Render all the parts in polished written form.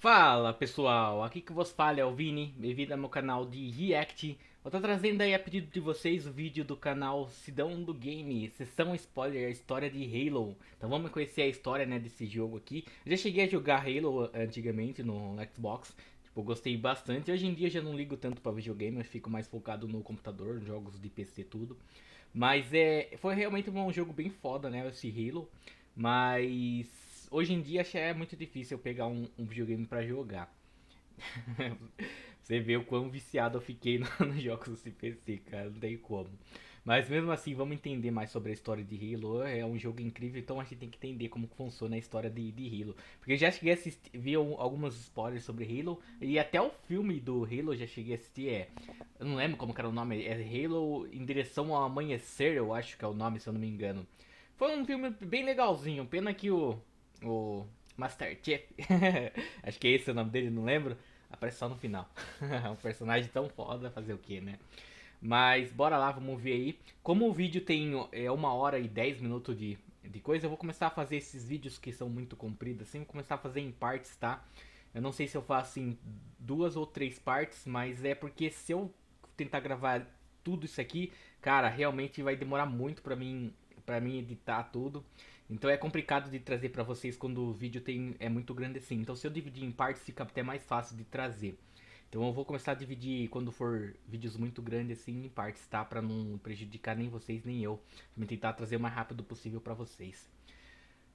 Fala pessoal, aqui que vos fala é o Vini, bem-vindo ao meu canal de React. Eu tô trazendo aí a pedido de vocês o vídeo do canal Sidão do Game, sessão spoiler, a história de Halo. Então vamos conhecer a história, né, desse jogo aqui. Eu já cheguei a jogar Halo antigamente no Xbox, tipo, gostei bastante. Hoje em dia eu já não ligo tanto pra videogame, eu fico mais focado no computador, jogos de PC tudo. Mas foi realmente um jogo bem foda, né, esse Halo. Mas hoje em dia acho que é muito difícil eu pegar um videogame pra jogar. Você vê o quão viciado eu fiquei nos jogos do PC, cara, não tem como. Mas mesmo assim, vamos entender mais sobre a história de Halo. É um jogo incrível, então a gente tem que entender como que funciona a história de Halo. Porque eu já cheguei a assistir, vi algumas spoilers sobre Halo, e até o filme do Halo eu já cheguei a assistir. Eu não lembro como que era o nome, é Halo em Direção ao Amanhecer, eu acho que é o nome, se eu não me engano. Foi um filme bem legalzinho, pena que o Master Chief, acho que é esse o nome dele, não lembro, aparece só no final. É um personagem tão foda, fazer o que, né? Mas bora lá, vamos ver aí. Como o vídeo tem 1 hora e 10 minutos de coisa, eu vou começar a fazer esses vídeos que são muito compridos, assim, vou começar a fazer em partes, tá? Eu não sei se eu faço em 2 ou 3 partes, mas é porque se eu tentar gravar tudo isso aqui, cara, realmente vai demorar muito pra mim editar tudo. Então é complicado de trazer pra vocês quando o vídeo é muito grande assim. Então se eu dividir em partes fica até mais fácil de trazer. Então eu vou começar a dividir quando for vídeos muito grandes assim em partes, tá? Pra não prejudicar nem vocês nem eu. Vou tentar trazer o mais rápido possível pra vocês.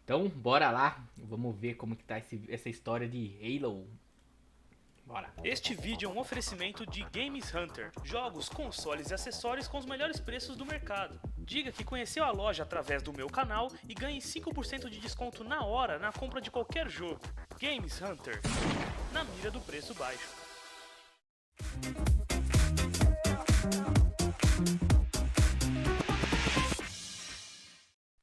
Então bora lá, vamos ver como que tá essa história de Halo. Bora. Este vídeo é um oferecimento de Games Hunter, jogos, consoles e acessórios com os melhores preços do mercado. Diga que conheceu a loja através do meu canal e ganhe 5% de desconto na hora na compra de qualquer jogo. Games Hunter, na mira do preço baixo.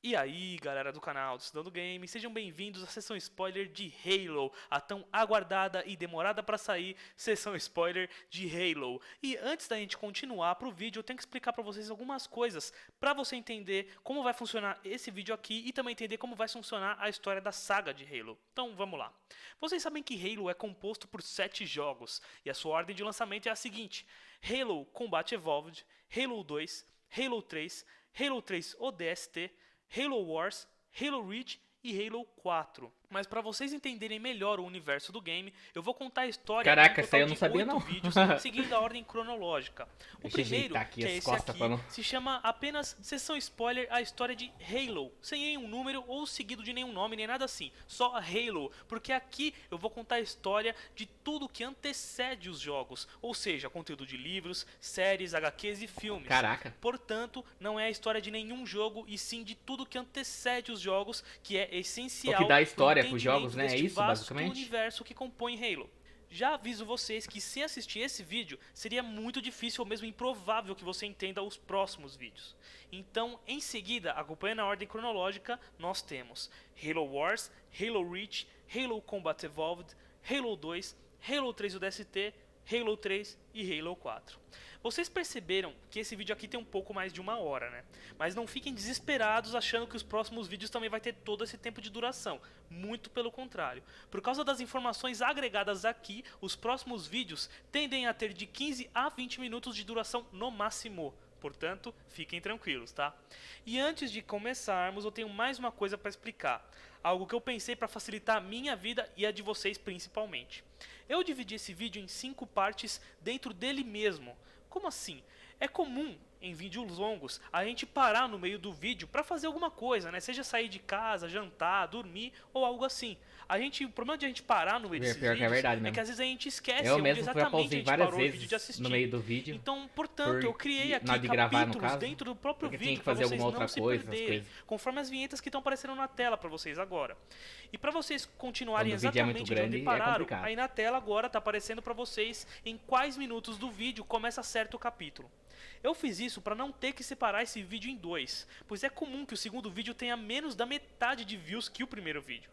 E aí, galera do canal do Cidadão do Game, sejam bem-vindos à sessão spoiler de Halo, a tão aguardada e demorada para sair sessão spoiler de Halo. E antes da gente continuar pro vídeo, eu tenho que explicar para vocês algumas coisas para você entender como vai funcionar esse vídeo aqui e também entender como vai funcionar a história da saga de Halo. Então, vamos lá. Vocês sabem que Halo é composto por 7 jogos e a sua ordem de lançamento é a seguinte: Halo Combat Evolved, Halo 2, Halo 3, Halo 3 ODST, Halo Wars, Halo Reach e Halo 4. Mas para vocês entenderem melhor o universo do game, eu vou contar a história em um Caraca, isso aí total eu não de sabia 8 não. vídeos, seguindo a ordem cronológica. O Deixa eu primeiro, ajeitar aqui que é as esse costas aqui, pra não... se chama apenas Sessão Spoiler, a história de Halo, sem nenhum número ou seguido de nenhum nome, nem nada assim, só Halo, porque aqui eu vou contar a história de tudo que antecede os jogos, ou seja, conteúdo de livros, séries, HQs e filmes. Caraca. Portanto, não é a história de nenhum jogo, e sim de tudo que antecede os jogos, que é O essencial que dá pro história pros jogos, entendimento né? É deste isso, vasto basicamente? universo que compõe Halo. Já aviso vocês que sem assistir esse vídeo, seria muito difícil ou mesmo improvável que você entenda os próximos vídeos. Então, em seguida, acompanhando a ordem cronológica, nós temos Halo Wars, Halo Reach, Halo Combat Evolved, Halo 2, Halo 3 ODST, Halo 3 e Halo 4. Vocês perceberam que esse vídeo aqui tem um pouco mais de 1 hora, né? Mas não fiquem desesperados achando que os próximos vídeos também vai ter todo esse tempo de duração. Muito pelo contrário. Por causa das informações agregadas aqui, os próximos vídeos tendem a ter de 15 a 20 minutos de duração no máximo. Portanto, fiquem tranquilos, tá? E antes de começarmos, eu tenho mais uma coisa para explicar. Algo que eu pensei para facilitar a minha vida e a de vocês principalmente. Eu dividi esse vídeo em 5 partes dentro dele mesmo. Como assim? É comum em vídeos longos a gente parar no meio do vídeo para fazer alguma coisa, né? Seja sair de casa, jantar, dormir ou algo assim. O problema de a gente parar no meio desses Pior que é vídeos verdade é mesmo. que às vezes a gente esquece Eu onde mesmo já exatamente a pausei gente várias parou o vídeo de vezes no assistir. meio do vídeo. Então, portanto, eu criei Na hora aqui de gravar, no capítulos caso. dentro do próprio Porque tinha vídeo que para fazer vocês alguma não outra se coisa, as perderem, coisas. conforme as vinhetas que estão aparecendo na tela para vocês agora. E para vocês continuarem Quando o vídeo é muito exatamente de grande, onde é pararam, complicado. aí na tela agora está aparecendo para vocês em quais minutos do vídeo começa certo capítulo. Eu fiz isso para não ter que separar esse vídeo em dois, pois é comum que o segundo vídeo tenha menos da metade de views que o primeiro vídeo.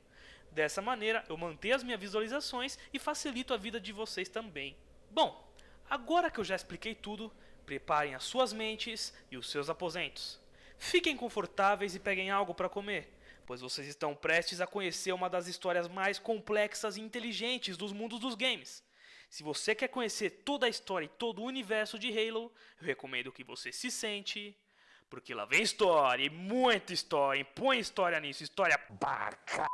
Dessa maneira, eu mantenho as minhas visualizações e facilito a vida de vocês também. Bom, agora que eu já expliquei tudo, preparem as suas mentes e os seus aposentos. Fiquem confortáveis e peguem algo para comer. pois vocês estão prestes a conhecer uma das histórias mais complexas e inteligentes dos mundos dos games. Se você quer conhecer toda a história e todo o universo de Halo, eu recomendo que você se sente, porque lá vem história, e muita história, e põe história nisso, história barca.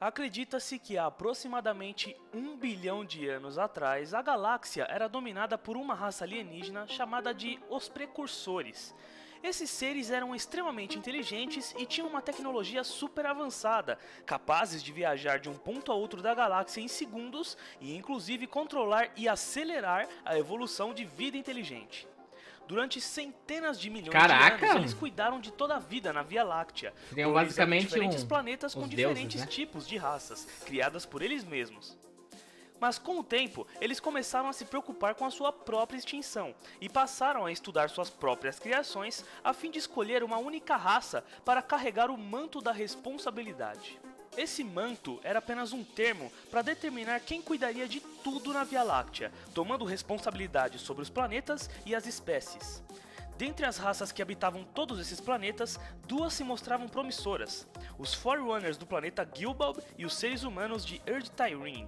Acredita-se que há aproximadamente 1 bilhão de anos atrás, a galáxia era dominada por uma raça alienígena chamada de Os Precursores. Esses seres eram extremamente inteligentes e tinham uma tecnologia super avançada, capazes de viajar de um ponto a outro da galáxia em segundos e inclusive controlar e acelerar a evolução de vida inteligente. Durante centenas de milhões de anos, eles cuidaram de toda a vida na Via Láctea, Seriam basicamente diferentes planetas com diferentes deuses, né? tipos de raças, criadas por eles mesmos. Mas com o tempo, eles começaram a se preocupar com a sua própria extinção e passaram a estudar suas próprias criações a fim de escolher uma única raça para carregar o manto da responsabilidade. Esse manto era apenas um termo para determinar quem cuidaria de tudo na Via Láctea, tomando responsabilidade sobre os planetas e as espécies. Dentre as raças que habitavam todos esses planetas, duas se mostravam promissoras: os Forerunners do planeta Gilbulb e os seres humanos de Erd Tyrene.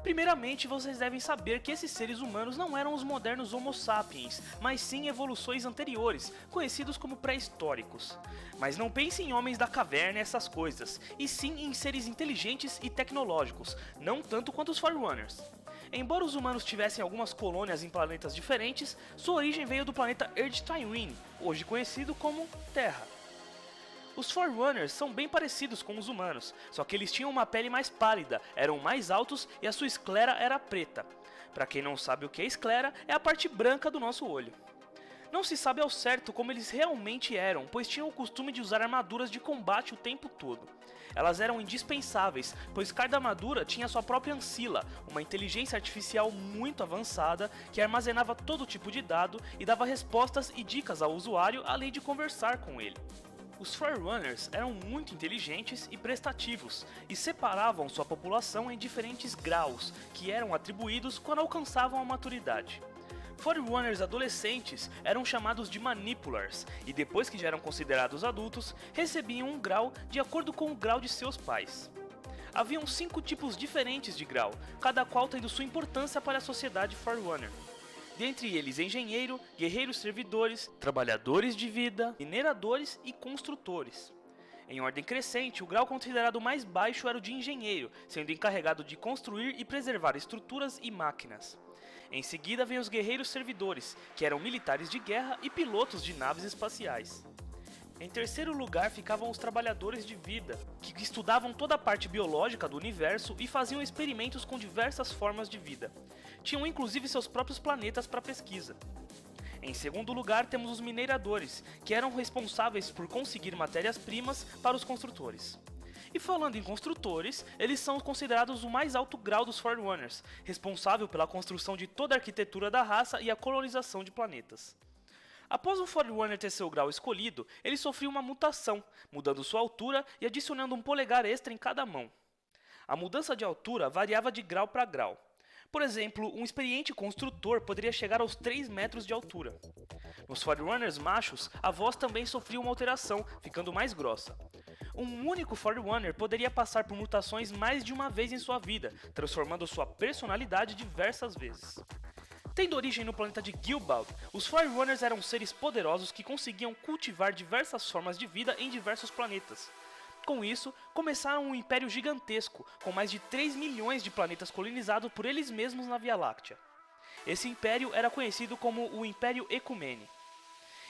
Primeiramente, vocês devem saber que esses seres humanos não eram os modernos Homo sapiens, mas sim evoluções anteriores, conhecidos como pré-históricos. Mas não pense em homens da caverna e essas coisas, e sim em seres inteligentes e tecnológicos, não tanto quanto os Forerunners. Embora os humanos tivessem algumas colônias em planetas diferentes, sua origem veio do planeta Erd Tyrene, hoje conhecido como Terra. Os Forerunners são bem parecidos com os humanos, só que eles tinham uma pele mais pálida, eram mais altos e a sua esclera era preta. Para quem não sabe o que é esclera, é a parte branca do nosso olho. Não se sabe ao certo como eles realmente eram, pois tinham o costume de usar armaduras de combate o tempo todo. Elas eram indispensáveis, pois cada armadura tinha sua própria ancila, uma inteligência artificial muito avançada que armazenava todo tipo de dado e dava respostas e dicas ao usuário além de conversar com ele. Os Forerunners eram muito inteligentes e prestativos, e separavam sua população em diferentes graus, que eram atribuídos quando alcançavam a maturidade. Forerunners adolescentes eram chamados de Manipulars, e depois que já eram considerados adultos, recebiam um grau de acordo com o grau de seus pais. Haviam 5 tipos diferentes de grau, cada qual tendo sua importância para a sociedade Forerunner. Dentre eles, engenheiro, guerreiros servidores, trabalhadores de vida, mineradores e construtores. Em ordem crescente, o grau considerado mais baixo era o de engenheiro, sendo encarregado de construir e preservar estruturas e máquinas. Em seguida vem os guerreiros servidores, que eram militares de guerra e pilotos de naves espaciais. Em terceiro lugar ficavam os trabalhadores de vida, que estudavam toda a parte biológica do universo e faziam experimentos com diversas formas de vida. Tinham inclusive seus próprios planetas para pesquisa. Em segundo lugar temos os mineradores, que eram responsáveis por conseguir matérias-primas para os construtores. E falando em construtores, eles são considerados o mais alto grau dos Forerunners, responsável pela construção de toda a arquitetura da raça e a colonização de planetas. Após o Forerunner ter seu grau escolhido, ele sofreu uma mutação, mudando sua altura e adicionando um polegar extra em cada mão. A mudança de altura variava de grau para grau. Por exemplo, um experiente construtor poderia chegar aos 3 metros de altura. Nos Forerunners machos, a voz também sofria uma alteração, ficando mais grossa. Um único Forerunner poderia passar por mutações mais de uma vez em sua vida, transformando sua personalidade diversas vezes. Tendo origem no planeta de Gilbulb, os Forerunners eram seres poderosos que conseguiam cultivar diversas formas de vida em diversos planetas. Com isso, começaram um império gigantesco, com mais de 3 milhões de planetas colonizados por eles mesmos na Via Láctea. Esse império era conhecido como o Império Ecumene.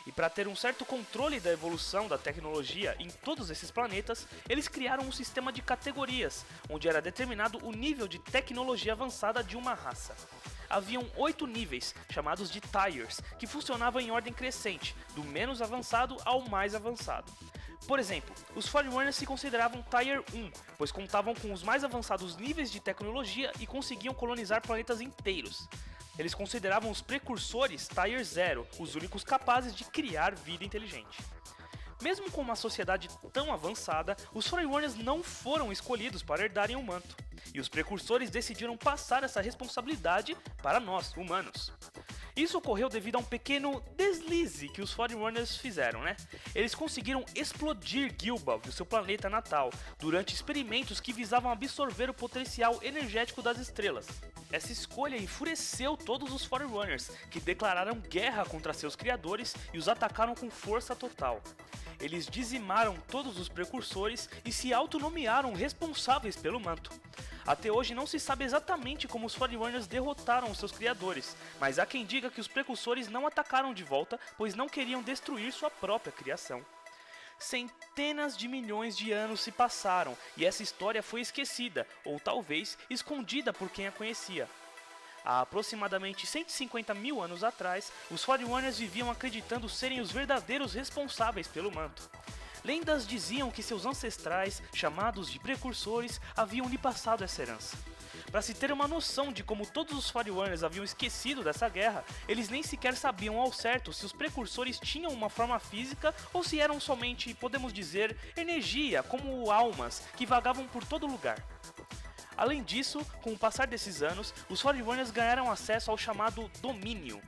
E para ter um certo controle da evolução da tecnologia em todos esses planetas, eles criaram um sistema de categorias, onde era determinado o nível de tecnologia avançada de uma raça. Haviam 8 níveis, chamados de Tiers, que funcionavam em ordem crescente, do menos avançado ao mais avançado. Por exemplo, os Forerunners se consideravam Tier 1, pois contavam com os mais avançados níveis de tecnologia e conseguiam colonizar planetas inteiros. Eles consideravam os precursores Tier 0, os únicos capazes de criar vida inteligente. Mesmo com uma sociedade tão avançada, os Forerunners não foram escolhidos para herdarem o manto, e os precursores decidiram passar essa responsabilidade para nós, humanos. Isso ocorreu devido a um pequeno deslize que os Forerunners fizeram, né? Eles conseguiram explodir Gilbalg, o seu planeta natal, durante experimentos que visavam absorver o potencial energético das estrelas. Essa escolha enfureceu todos os Forerunners, que declararam guerra contra seus criadores e os atacaram com força total. Eles dizimaram todos os precursores e se autonomearam responsáveis pelo manto. Até hoje não se sabe exatamente como os Forerunners derrotaram os seus criadores, mas há quem diga que os precursores não atacaram de volta, pois não queriam destruir sua própria criação. Centenas de milhões de anos se passaram e essa história foi esquecida, ou talvez escondida por quem a conhecia. Há aproximadamente 150 mil anos atrás, os Forerunners viviam acreditando serem os verdadeiros responsáveis pelo manto. Lendas diziam que seus ancestrais, chamados de precursores, haviam lhe passado essa herança. Para se ter uma noção de como todos os Forerunners haviam esquecido dessa guerra, eles nem sequer sabiam ao certo se os precursores tinham uma forma física ou se eram somente, podemos dizer, energia, como almas, que vagavam por todo lugar. Além disso, com o passar desses anos, os Forerunners ganharam acesso ao chamado Domínio.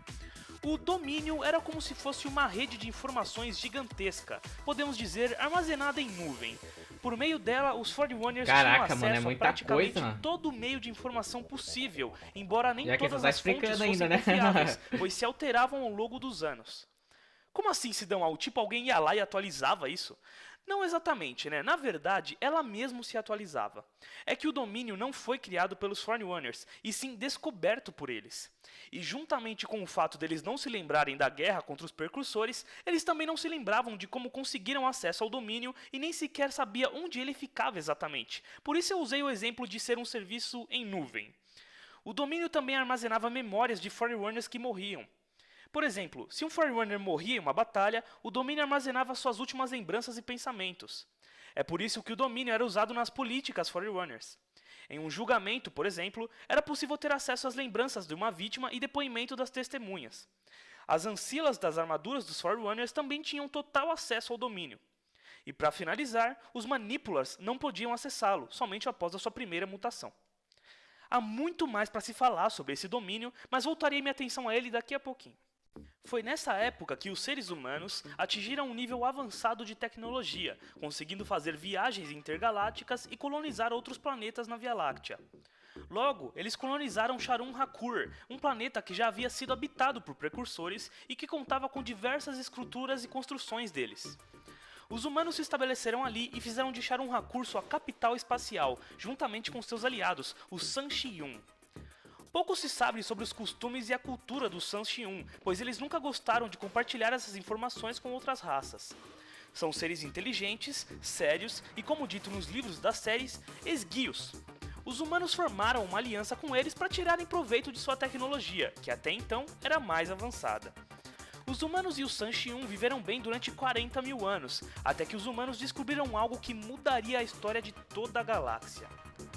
O Domínio era como se fosse uma rede de informações gigantesca, podemos dizer armazenada em nuvem. Por meio dela, os Forerunners tinham acesso a praticamente todo o meio de informação possível, embora nem todas as fontes fossem confiáveis, pois se alteravam ao longo dos anos. Como assim, Sidão? Tipo, alguém ia lá e atualizava isso? Não exatamente, né? Na verdade, ela mesmo se atualizava. É que o domínio não foi criado pelos Forerunners, e sim descoberto por eles. E juntamente com o fato deles não se lembrarem da guerra contra os precursores, eles também não se lembravam de como conseguiram acesso ao domínio e nem sequer sabia onde ele ficava exatamente. Por isso eu usei o exemplo de ser um serviço em nuvem. O domínio também armazenava memórias de Forerunners que morriam. Por exemplo, se um Forerunner morria em uma batalha, o domínio armazenava suas últimas lembranças e pensamentos. É por isso que o domínio era usado nas políticas Forerunners. Em um julgamento, por exemplo, era possível ter acesso às lembranças de uma vítima e depoimento das testemunhas. As ancilas das armaduras dos Forerunners também tinham total acesso ao domínio. E para finalizar, os Manipulars não podiam acessá-lo, somente após a sua primeira mutação. Há muito mais para se falar sobre esse domínio, mas voltarei minha atenção a ele daqui a pouquinho. Foi nessa época que os seres humanos atingiram um nível avançado de tecnologia, conseguindo fazer viagens intergalácticas e colonizar outros planetas na Via Láctea. Logo, eles colonizaram Sharum Hakur, um planeta que já havia sido habitado por precursores e que contava com diversas estruturas e construções deles. Os humanos se estabeleceram ali e fizeram de Sharum Hakur sua capital espacial, juntamente com seus aliados, os Sanshiyun. Pouco se sabe sobre os costumes e a cultura dos Sanshiyun, pois eles nunca gostaram de compartilhar essas informações com outras raças. São seres inteligentes, sérios e, como dito nos livros das séries, esguios. Os humanos formaram uma aliança com eles para tirarem proveito de sua tecnologia, que até então era mais avançada. Os humanos e os Sanshiyun viveram bem durante 40 mil anos, até que os humanos descobriram algo que mudaria a história de toda a galáxia.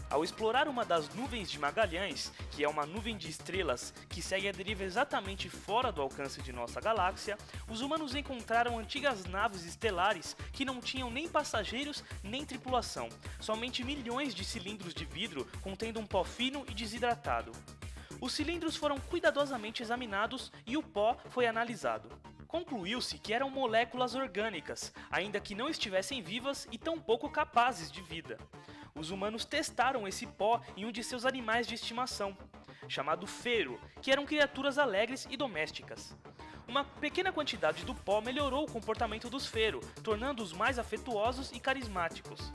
Ao explorar uma das nuvens de Magalhães, que é uma nuvem de estrelas que segue a deriva exatamente fora do alcance de nossa galáxia, os humanos encontraram antigas naves estelares que não tinham nem passageiros nem tripulação, somente milhões de cilindros de vidro contendo um pó fino e desidratado. Os cilindros foram cuidadosamente examinados e o pó foi analisado. Concluiu-se que eram moléculas orgânicas, ainda que não estivessem vivas e tampouco capazes de vida. Os humanos testaram esse pó em um de seus animais de estimação, chamado fero, que eram criaturas alegres e domésticas. Uma pequena quantidade do pó melhorou o comportamento dos fero, tornando-os mais afetuosos e carismáticos.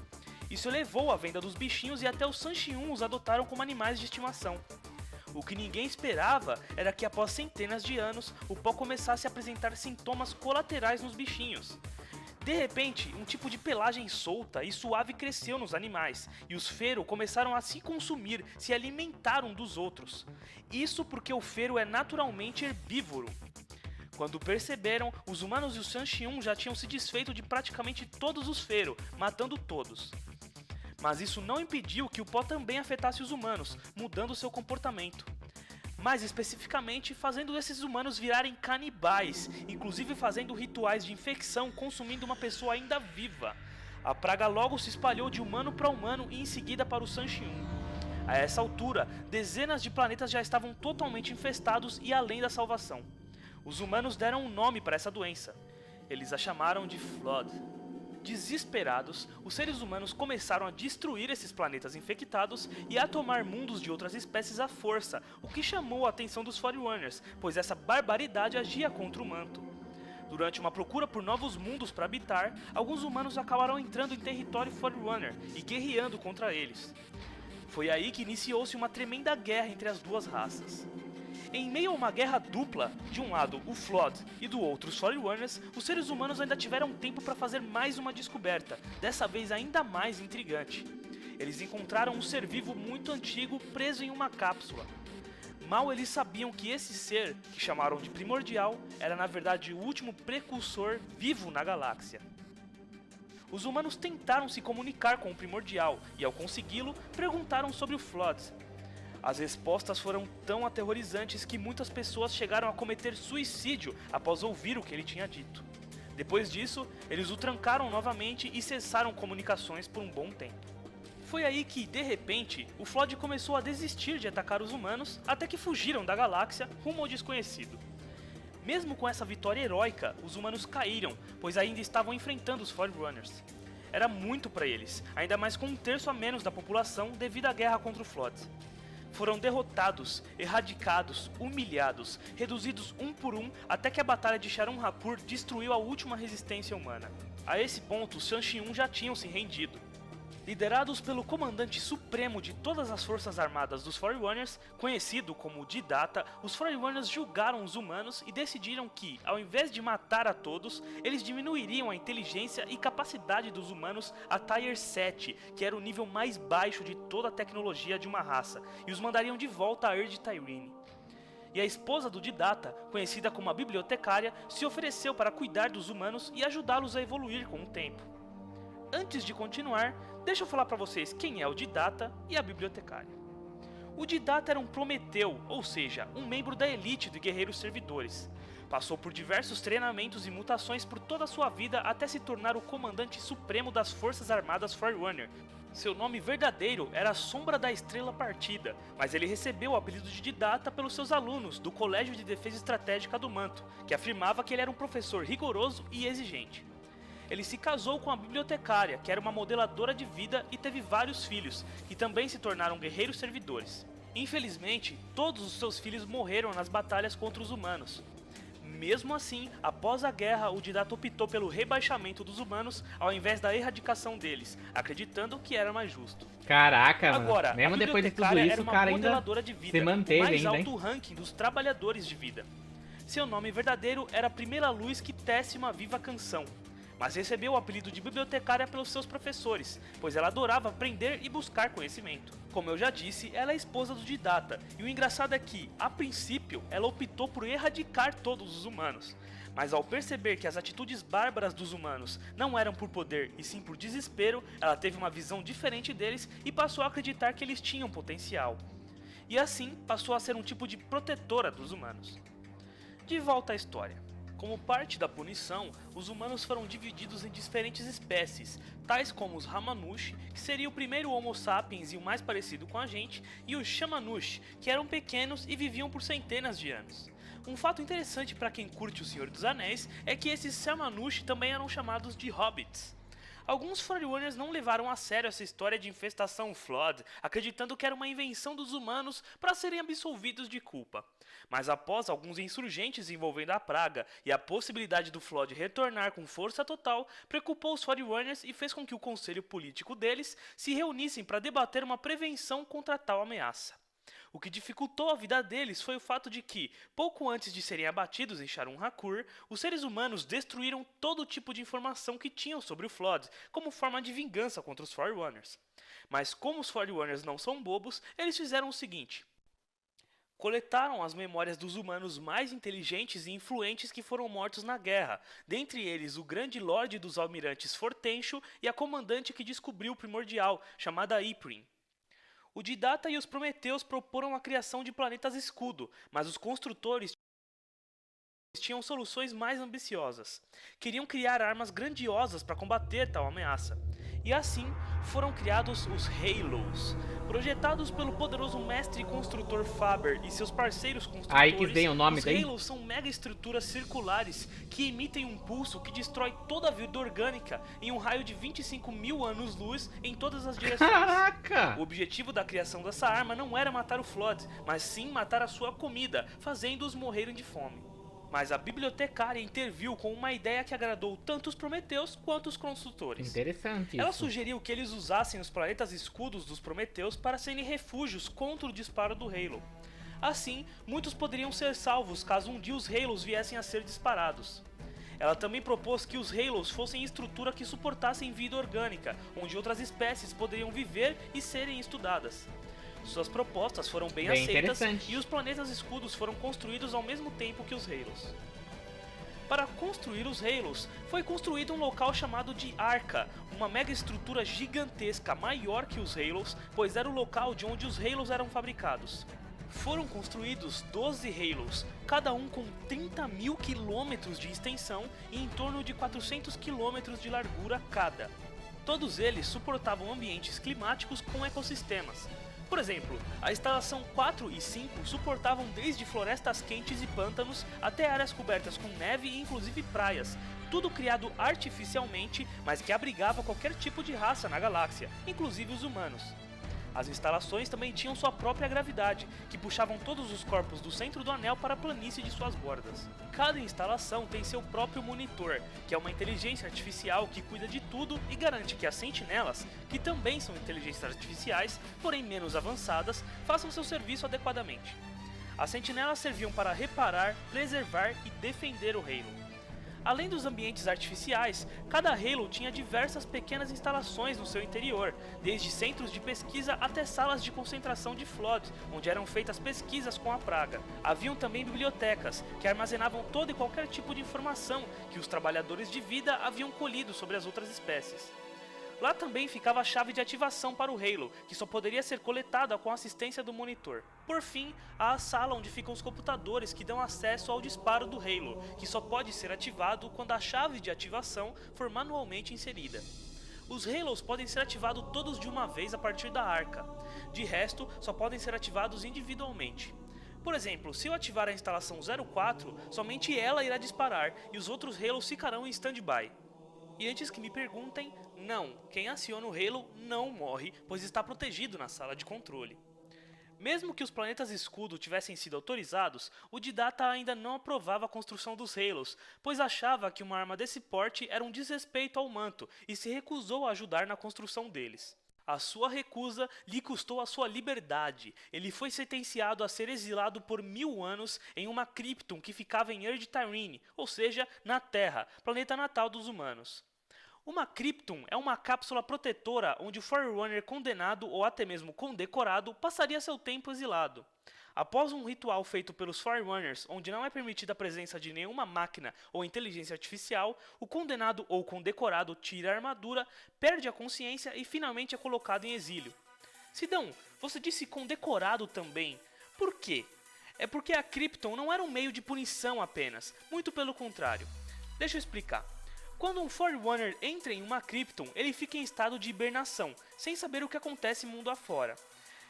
Isso elevou a venda dos bichinhos e até os Sanshiyun os adotaram como animais de estimação. O que ninguém esperava era que após centenas de anos, o pó começasse a apresentar sintomas colaterais nos bichinhos. De repente, um tipo de pelagem solta e suave cresceu nos animais, e os fero começaram a se consumir, se alimentar um dos outros. Isso porque o fero é naturalmente herbívoro. Quando perceberam, os humanos e o Sanxiun já tinham se desfeito de praticamente todos os Fero, matando todos. Mas isso não impediu que o pó também afetasse os humanos, mudando seu comportamento. Mais especificamente, fazendo esses humanos virarem canibais, inclusive fazendo rituais de infecção consumindo uma pessoa ainda viva. A praga logo se espalhou de humano para humano e em seguida para o Sanxiun. A essa altura, dezenas de planetas já estavam totalmente infestados e além da salvação. Os humanos deram um nome para essa doença. Eles a chamaram de Flood. Desesperados, os seres humanos começaram a destruir esses planetas infectados e a tomar mundos de outras espécies à força, o que chamou a atenção dos Forerunners, pois essa barbaridade agia contra o manto. Durante uma procura por novos mundos para habitar, alguns humanos acabaram entrando em território Forerunner e guerreando contra eles. Foi aí que iniciou-se uma tremenda guerra entre as duas raças. Em meio a uma guerra dupla, de um lado o Flood e do outro os Forerunners, os seres humanos ainda tiveram tempo para fazer mais uma descoberta, dessa vez ainda mais intrigante. Eles encontraram um ser vivo muito antigo preso em uma cápsula. Mal eles sabiam que esse ser, que chamaram de Primordial, era na verdade o último precursor vivo na galáxia. Os humanos tentaram se comunicar com o Primordial e, ao consegui-lo, perguntaram sobre o Flood. As respostas foram tão aterrorizantes que muitas pessoas chegaram a cometer suicídio após ouvir o que ele tinha dito. Depois disso, eles o trancaram novamente e cessaram comunicações por um bom tempo. Foi aí que, de repente, o Flood começou a desistir de atacar os humanos até que fugiram da galáxia rumo ao desconhecido. Mesmo com essa vitória heróica, os humanos caíram, pois ainda estavam enfrentando os Forerunners. Era muito para eles, ainda mais com um terço a menos da população devido à guerra contra o Flood. Foram derrotados, erradicados, humilhados, reduzidos um por um até que a batalha de Sharon Hapur destruiu a última resistência humana. A esse ponto, os Sanxiun já tinham se rendido. Liderados pelo comandante supremo de todas as forças armadas dos Forerunners, conhecido como Didata, os Forerunners julgaram os humanos e decidiram que, ao invés de matar a todos, eles diminuiriam a inteligência e capacidade dos humanos a Tier 7, que era o nível mais baixo de toda a tecnologia de uma raça, e os mandariam de volta a Erd Tyrene. E a esposa do Didata, conhecida como a bibliotecária, se ofereceu para cuidar dos humanos e ajudá-los a evoluir com o tempo. Antes de continuar, deixa eu falar para vocês quem é o Didata e a bibliotecária. O Didata era um Prometeu, ou seja, um membro da elite de guerreiros servidores. Passou por diversos treinamentos e mutações por toda a sua vida até se tornar o comandante supremo das Forças Armadas Forerunner. Seu nome verdadeiro era Sombra da Estrela Partida, mas ele recebeu o apelido de Didata pelos seus alunos do Colégio de Defesa Estratégica do Manto, que afirmava que ele era um professor rigoroso e exigente. Ele se casou com a bibliotecária, que era uma modeladora de vida e teve vários filhos, que também se tornaram guerreiros servidores. Infelizmente, todos os seus filhos morreram nas batalhas contra os humanos. Mesmo assim, após a guerra, o Didata optou pelo rebaixamento dos humanos ao invés da erradicação deles, acreditando que era mais justo. Caraca, Agora, mano. Mesmo a depois de tudo bibliotecária isso, era o uma cara ainda modeladora de vida, se manteve o mais ainda, alto hein? ranking dos trabalhadores de vida. Seu nome verdadeiro era Primeira Luz que tece uma viva canção, mas recebeu o apelido de bibliotecária pelos seus professores, pois ela adorava aprender e buscar conhecimento. Como eu já disse, ela é esposa do Didata, e o engraçado é que, a princípio, ela optou por erradicar todos os humanos. Mas ao perceber que as atitudes bárbaras dos humanos não eram por poder e sim por desespero, ela teve uma visão diferente deles e passou a acreditar que eles tinham potencial. E assim, passou a ser um tipo de protetora dos humanos. De volta à história. Como parte da punição, os humanos foram divididos em diferentes espécies, tais como os Ramanush, que seria o primeiro Homo sapiens e o mais parecido com a gente, e os Shamanush, que eram pequenos e viviam por centenas de anos. Um fato interessante para quem curte O Senhor dos Anéis é que esses Shamanush também eram chamados de Hobbits. Alguns Forerunners não levaram a sério essa história de infestação Flood, acreditando que era uma invenção dos humanos para serem absolvidos de culpa. Mas após alguns insurgentes envolvendo a praga e a possibilidade do Flood retornar com força total, preocupou os Forerunners e fez com que o conselho político deles se reunissem para debater uma prevenção contra tal ameaça. O que dificultou a vida deles foi o fato de que, pouco antes de serem abatidos em Sharon Hapur, os seres humanos destruíram todo tipo de informação que tinham sobre o Flood, como forma de vingança contra os Forerunners. Mas como os Forerunners não são bobos, eles fizeram o seguinte: Coletaram as memórias dos humanos mais inteligentes e influentes que foram mortos na guerra, dentre eles o grande lorde dos almirantes Fortensho e a comandante que descobriu o primordial, chamada Iprim. O Didata e os Prometeus proporam a criação de planetas escudo, mas os construtores tinham soluções mais ambiciosas. Queriam criar armas grandiosas para combater tal ameaça. E assim foram criados os Halos. Projetados pelo poderoso mestre construtor Faber e seus parceiros construtores, Aí que vem o nome os daí? Halos são mega estruturas circulares que emitem um pulso que destrói toda a vida orgânica em um raio de 25 mil anos-luz em todas as direções. Caraca! O objetivo da criação dessa arma não era matar o Flood, mas sim matar a sua comida, fazendo-os morrerem de fome. Mas a bibliotecária interviu com uma ideia que agradou tanto os Prometeus quanto os construtores. Interessante Ela isso. sugeriu que eles usassem os planetas escudos dos Prometeus para serem refúgios contra o disparo do Halo. Assim, muitos poderiam ser salvos caso um dia os Halos viessem a ser disparados. Ela também propôs que os Halos fossem estrutura que suportassem vida orgânica, onde outras espécies poderiam viver e serem estudadas. Suas propostas foram bem aceitas e os planetas escudos foram construídos ao mesmo tempo que os Halos. Para construir os Halos, foi construído um local chamado de Arca, uma mega estrutura gigantesca maior que os Halos, pois era o local de onde os Halos eram fabricados. Foram construídos 12 Halos, cada um com 30 mil quilômetros de extensão e em torno de 400 quilômetros de largura cada. Todos eles suportavam ambientes climáticos com ecossistemas. Por exemplo, a instalação 4 e 5 suportavam desde florestas quentes e pântanos até áreas cobertas com neve e inclusive praias, tudo criado artificialmente, mas que abrigava qualquer tipo de raça na galáxia, inclusive os humanos. As instalações também tinham sua própria gravidade, que puxavam todos os corpos do centro do anel para a planície de suas bordas. Cada instalação tem seu próprio monitor, que é uma inteligência artificial que cuida de tudo e garante que as sentinelas, que também são inteligências artificiais, porém menos avançadas, façam seu serviço adequadamente. As sentinelas serviam para reparar, preservar e defender o Halo. Além dos ambientes artificiais, cada Halo tinha diversas pequenas instalações no seu interior, desde centros de pesquisa até salas de concentração de Flood, onde eram feitas pesquisas com a praga. Haviam também bibliotecas, que armazenavam todo e qualquer tipo de informação que os trabalhadores de vida haviam colhido sobre as outras espécies. Lá também ficava a chave de ativação para o Halo, que só poderia ser coletada com a assistência do monitor. Por fim, há a sala onde ficam os computadores que dão acesso ao disparo do Halo, que só pode ser ativado quando a chave de ativação for manualmente inserida. Os Halos podem ser ativados todos de uma vez a partir da Arca. De resto, só podem ser ativados individualmente. Por exemplo, se eu ativar a instalação 04, somente ela irá disparar e os outros Halos ficarão em stand-by. E antes que me perguntem, não, quem aciona o Halo não morre, pois está protegido na sala de controle. Mesmo que os planetas escudo tivessem sido autorizados, o Didata ainda não aprovava a construção dos Halos, pois achava que uma arma desse porte era um desrespeito ao manto e se recusou a ajudar na construção deles. A sua recusa lhe custou a sua liberdade. Ele foi sentenciado a ser exilado por 1000 anos em uma Krypton que ficava em Erd Tyrene, ou seja, na Terra, planeta natal dos humanos. Uma Krypton é uma cápsula protetora onde o Forerunner condenado ou até mesmo condecorado passaria seu tempo exilado. Após um ritual feito pelos Forerunners, onde não é permitida a presença de nenhuma máquina ou inteligência artificial, o condenado ou condecorado tira a armadura, perde a consciência e finalmente é colocado em exílio. Sidão, você disse condecorado também. Por quê? É porque a Krypton não era um meio de punição apenas, muito pelo contrário. Deixa eu explicar. Quando um Forerunner entra em uma Krypton, ele fica em estado de hibernação, sem saber o que acontece mundo afora.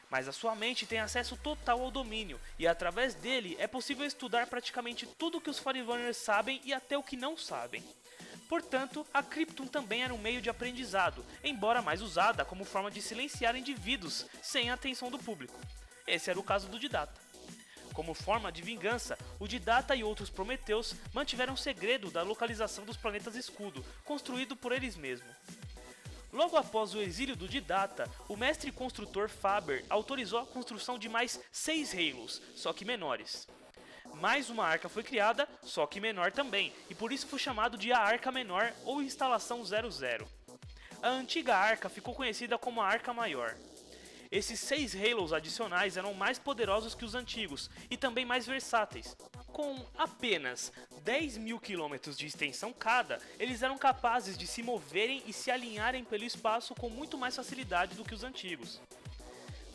Mas a sua mente tem acesso total ao domínio, e através dele é possível estudar praticamente tudo o que os Forerunners sabem e até o que não sabem. Portanto, a Krypton também era um meio de aprendizado, embora mais usada como forma de silenciar indivíduos sem a atenção do público. Esse era o caso do Didata. Como forma de vingança, o Didata e outros Prometeus mantiveram segredo da localização dos planetas escudo, construído por eles mesmos. Logo após o exílio do Didata, o mestre construtor Faber autorizou a construção de mais 6 Halos, só que menores. Mais uma arca foi criada, só que menor também, e por isso foi chamado de a Arca Menor ou Instalação 00. A antiga arca ficou conhecida como a Arca Maior. Esses 6 Halos adicionais eram mais poderosos que os antigos e também mais versáteis. Com apenas 10.000 km de extensão cada, eles eram capazes de se moverem e se alinharem pelo espaço com muito mais facilidade do que os antigos.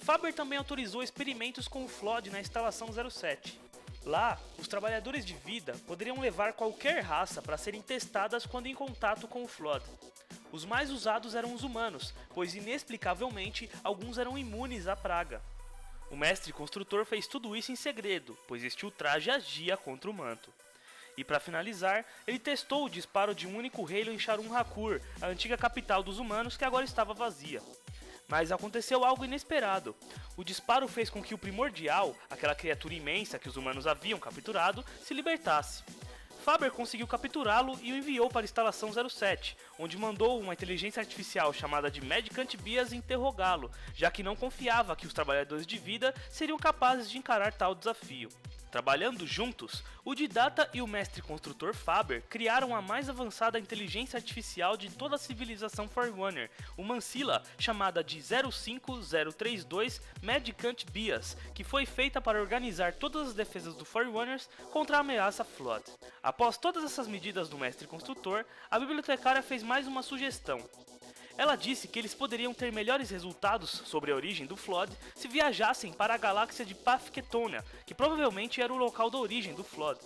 Faber também autorizou experimentos com o Flood na instalação 07. Lá, os trabalhadores de vida poderiam levar qualquer raça para serem testadas quando em contato com o Flood. Os mais usados eram os humanos, pois inexplicavelmente alguns eram imunes à praga. O mestre construtor fez tudo isso em segredo, pois este ultraje agia contra o manto. E para finalizar, ele testou o disparo de um único Halo em Sharum Hakur, a antiga capital dos humanos que agora estava vazia. Mas aconteceu algo inesperado. O disparo fez com que o Primordial, aquela criatura imensa que os humanos haviam capturado, se libertasse. Faber conseguiu capturá-lo e o enviou para a instalação 07, onde mandou uma inteligência artificial chamada de Medicant Bias interrogá-lo, já que não confiava que os trabalhadores de vida seriam capazes de encarar tal desafio. Trabalhando juntos, o Didata e o mestre construtor Faber criaram a mais avançada inteligência artificial de toda a civilização Forerunner, uma ancila chamada de 05032 Medicant Bias, que foi feita para organizar todas as defesas do Forerunners contra a ameaça Flood. Após todas essas medidas do mestre construtor, a bibliotecária fez mais uma sugestão. Ela disse que eles poderiam ter melhores resultados sobre a origem do Flood se viajassem para a galáxia de Pathketonia, que provavelmente era o local da origem do Flood.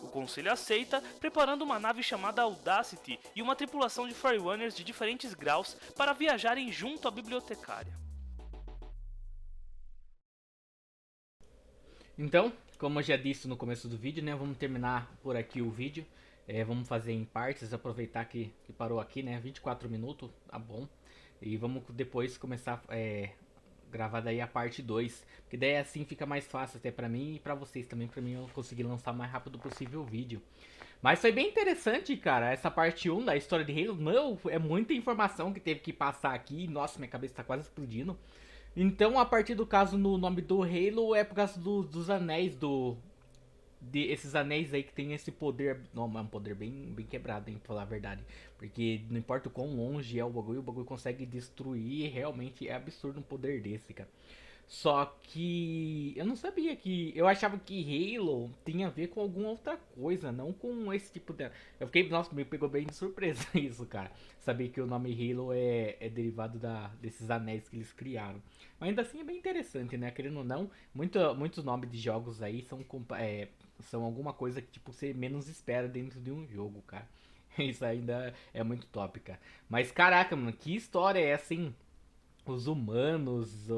O conselho aceita, preparando uma nave chamada Audacity e uma tripulação de Forerunners de diferentes graus para viajarem junto à bibliotecária. Então, como eu já disse no começo do vídeo, né, vamos terminar por aqui o vídeo. Vamos fazer em partes, aproveitar que parou aqui, né, 24 minutos, tá bom. E vamos depois começar gravar daí a parte 2, porque daí assim fica mais fácil até pra mim e pra vocês também, pra mim eu conseguir lançar o mais rápido possível o vídeo. Mas foi bem interessante, cara, essa parte 1 da história de Halo. Meu, é muita informação que teve que passar aqui, nossa, minha cabeça tá quase explodindo. Então, a partir do caso, no nome do Halo é por causa dos anéis esses anéis aí que tem esse poder. Não, é um poder bem quebrado, hein, pra falar a verdade. Porque não importa o quão longe é o bagulho consegue destruir. Realmente é absurdo um poder desse, cara. Só que eu não sabia que. Eu achava que Halo tinha a ver com alguma outra coisa, não com esse tipo de. Eu fiquei. Nossa, me pegou bem de surpresa isso, cara. Saber que o nome Halo é derivado desses anéis que eles criaram. Mas ainda assim é bem interessante, né? Querendo ou não, muitos nomes de jogos aí são alguma coisa que tipo, você menos espera dentro de um jogo, cara. Isso ainda é muito top, cara. Mas caraca, mano, que história é essa, hein? Os humanos,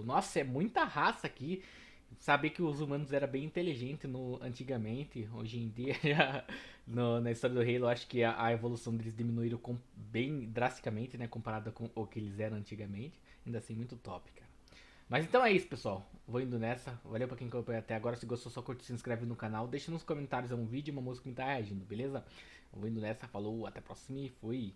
nossa, é muita raça aqui. Saber que os humanos eram bem inteligentes antigamente, hoje em dia, já, na história do Halo, acho que a evolução deles diminuíram bem drasticamente, né, comparada com o que eles eram antigamente. Ainda assim, muito top, cara. Mas então é isso, pessoal. Vou indo nessa. Valeu pra quem acompanhou até agora. Se gostou, só curte, se inscreve no canal. Deixa nos comentários um vídeo, uma música que tá reagindo, beleza? Vou indo nessa. Falou, até a próxima e fui.